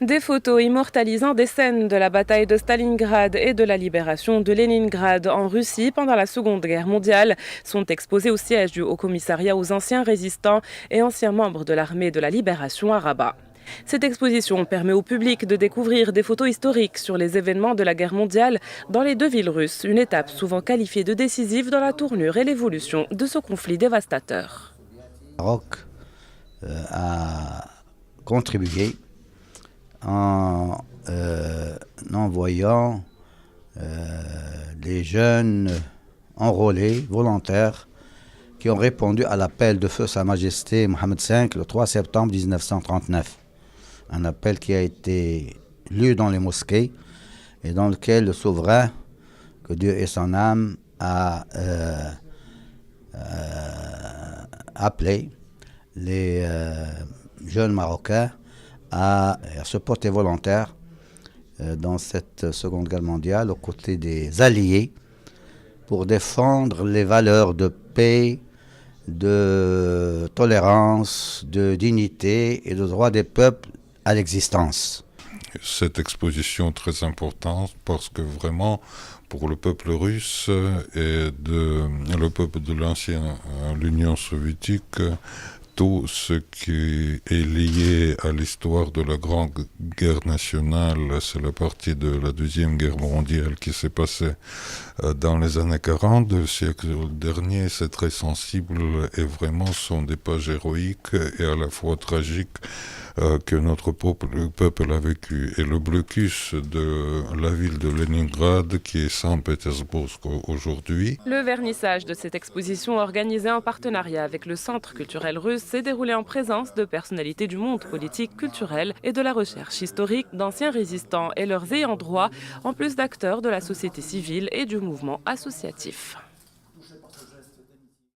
Des photos immortalisant des scènes de la bataille de Stalingrad et de la libération de Leningrad en Russie pendant la Seconde Guerre mondiale sont exposées au siège du Haut-Commissariat aux anciens résistants et anciens membres de l'armée de la libération à Rabat. Cette exposition permet au public de découvrir des photos historiques sur les événements de la guerre mondiale dans les deux villes russes, une étape souvent qualifiée de décisive dans la tournure et l'évolution de ce conflit dévastateur. Le Maroc a contribué en envoyant des jeunes enrôlés, volontaires, qui ont répondu à l'appel de feu Sa Majesté Mohammed V le 3 septembre 1939. Un appel qui a été lu dans les mosquées et dans lequel le souverain, que Dieu ait son âme, a appelé les jeunes Marocains à se porter volontaires dans cette Seconde Guerre mondiale aux côtés des Alliés pour défendre les valeurs de paix, de tolérance, de dignité et de droit des peuples à l'existence. Cette exposition très importante parce que vraiment pour le peuple russe et le peuple de l'Union soviétique, tout ce qui est lié à l'histoire de la Grande Guerre nationale, c'est la partie de la Deuxième Guerre mondiale qui s'est passée dans les années 40 du siècle dernier. C'est très sensible et vraiment sont des pages héroïques et à la fois tragiques que notre peuple a vécu. Et le blocus de la ville de Leningrad, qui est Saint-Pétersbourg aujourd'hui. Le vernissage de cette exposition organisée en partenariat avec le Centre culturel russe s'est déroulé en présence de personnalités du monde politique, culturel et de la recherche historique, d'anciens résistants et leurs ayants droit, en plus d'acteurs de la société civile et du mouvement associatif.